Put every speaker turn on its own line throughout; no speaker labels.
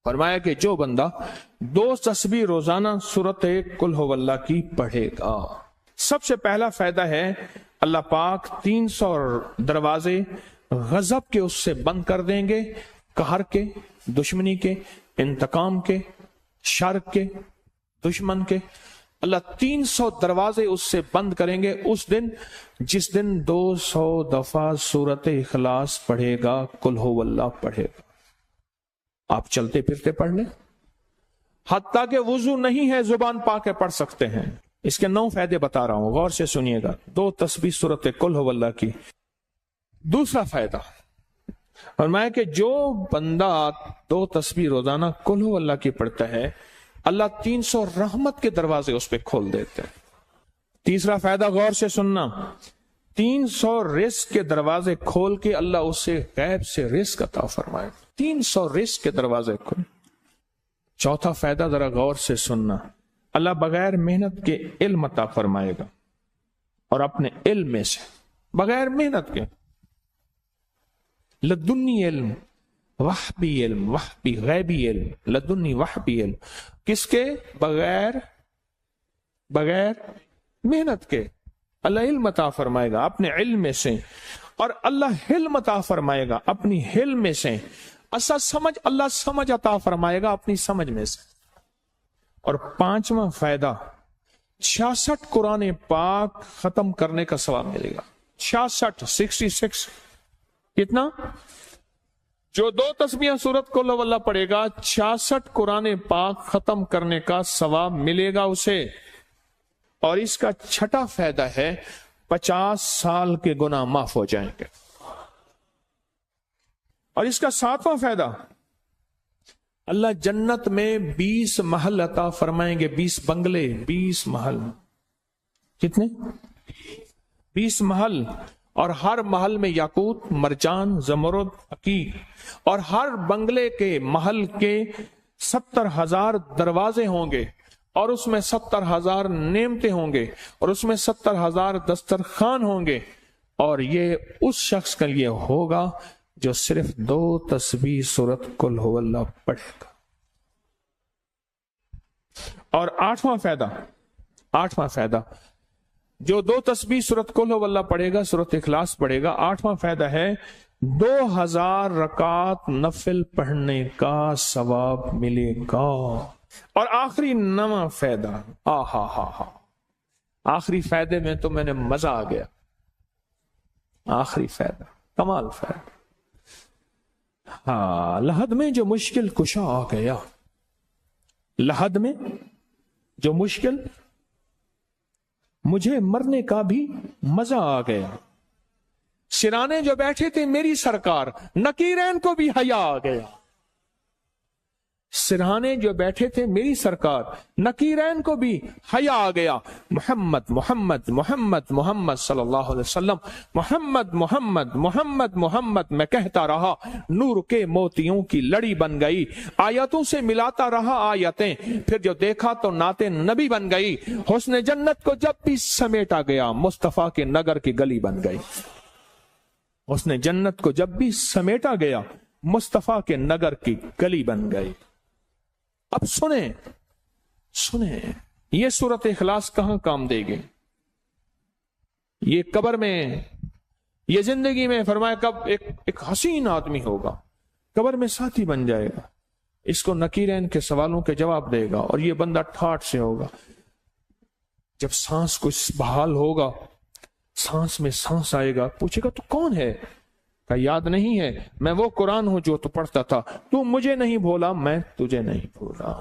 فرمایا کہ جو بندہ 2 تسبیح روزانہ سورت قل ہو اللہ کی پڑھے گا، سب سے پہلا فائدہ ہے اللہ پاک 300 دروازے غضب کے اس سے بند کر دیں گے، قہر کے، دشمنی کے، انتقام کے، شر کے، دشمن کے۔ اللہ 300 دروازے اس سے بند کریں گے اس دن جس دن 200 دفعہ سورت اخلاص پڑھے گا، قل ہو اللہ پڑھے گا۔ آپ چلتے پھرتے پڑھ لیں، حتیٰ کہ وضو نہیں ہے زبان پاک کے پڑھ سکتے ہیں۔ اس کے 9 فائدے بتا رہا ہوں، غور سے سنیے گا۔ 2 تسبیح سورت قل ہو اللہ کی۔ دوسرا فائدہ فرمایا کہ جو بندہ 2 تسبیح روزانہ قل ہو اللہ کی پڑھتا ہے، اللہ 300 رحمت کے دروازے اس پہ کھول دیتے ہیں۔ تیسرا فائدہ غور سے سننا، 300 رزق کے دروازے کھول کے اللہ اسے غیب سے رزق عطا فرمائے، 300 رزق کے دروازے کھول۔ چوتھا فائدہ ذرا غور سے سننا، اللہ بغیر محنت کے علم عطا فرمائے گا، اور اپنے علم میں سے، بغیر محنت کے، لدنی علم، وحبی علم، وحبی غیبی علم، لدنی وحبی علم، کس کے؟ بغیر محنت کے اللہ علم عطا فرمائے گا اپنے علم میں سے، اور اللہ علم عطا فرمائے گا اپنی علم میں سے، اللہ سمجھ عطا فرمائے گا اپنی سمجھ میں سے۔ اور 5واں فائدہ 66 قرآن پاک ختم کرنے کا ثواب ملے گا۔ 66 کتنا؟ جو 2 تسبیح سورت قل ہو اللہ پڑھے گا، 66 قرآن پاک ختم کرنے کا ثواب ملے گا اسے۔ اور اس کا 6واں فائدہ ہے 50 سال کے گناہ معاف ہو جائیں گے۔ اور اس کا 7واں فائدہ، اللہ جنت میں 20 محل عطا فرمائیں گے، 20 بنگلے، 20 محل۔ کتنے؟ 20 محل، اور ہر محل میں یاقوت، مرجان، زمرد، عقیق، اور ہر بنگلے کے محل کے 70,000 دروازے ہوں گے، اور اس میں 70,000 نعمتیں ہوں گے، اور اس میں 70,000 دسترخوان ہوں گے، اور یہ اس شخص کے لیے ہوگا جو صرف 2 تسبیح سورت قل ہو اللہ پڑھے گا۔ اور 8واں فائدہ جو 2 تسبیح سورت قل ہو اللہ پڑھے گا، سورت اخلاص پڑھے گا، 8واں فائدہ ہے 2000 رکعت نفل پڑھنے کا ثواب ملے گا۔ اور آخری 9واں فائدہ، آخری فائدے میں تو میں نے مزہ آ گیا، آخری فائدہ کمال فائدہ۔ لحد میں جو مشکل کشا آ گیا، لحد میں جو مشکل، مجھے مرنے کا بھی مزہ آ گیا، سرانے جو بیٹھے تھے میری سرکار، نکیرین کو بھی حیا آ گیا۔ سرہانے جو بیٹھے تھے میری سرکار، نکیرین کو بھی حیا آ گیا۔ محمد محمد محمد محمد صلی اللہ علیہ وسلم، محمد محمد محمد محمد میں کہتا رہا، نور کے موتیوں کی لڑی بن گئی، آیتوں سے ملاتا رہا آیتیں، پھر جو دیکھا تو نعت نبی بن گئی، حسن جنت کو جب بھی سمیٹا گیا مصطفیٰ کے نگر کی گلی بن گئی۔ حسن جنت کو جب بھی سمیٹا گیا مصطفیٰ کے نگر کی گلی بن گئی۔ اب سنیں یہ سورت اخلاص کہاں کام دے گی؟ یہ قبر میں، یہ زندگی میں، فرمایا کب ایک حسین آدمی ہوگا، قبر میں ساتھی بن جائے گا، اس کو نکیرین کے سوالوں کے جواب دے گا، اور یہ بندہ ٹھاٹ سے ہوگا۔ جب سانس کچھ بحال ہوگا، سانس میں سانس آئے گا، پوچھے گا تو کون ہے؟ کہ یاد نہیں ہے، میں وہ قرآن ہوں جو تو پڑھتا تھا، تو مجھے نہیں بھولا، میں تجھے نہیں بھولا۔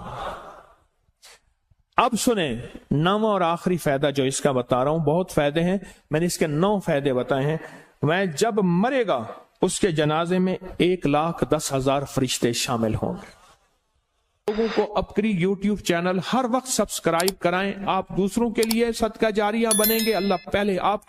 اب سنیں 9واں اور آخری فائدہ جو اس کا بتا رہا ہوں، بہت فائدے ہیں، میں نے اس کے 9 فائدے بتائے ہیں۔ میں جب مرے گا اس کے جنازے میں 1,10,000 فرشتے شامل ہوں گے۔ لوگوں کو اپکری یوٹیوب چینل ہر وقت سبسکرائب کرائیں، آپ دوسروں کے لیے صدقہ جاریہ بنیں گے، اللہ پہلے آپ کی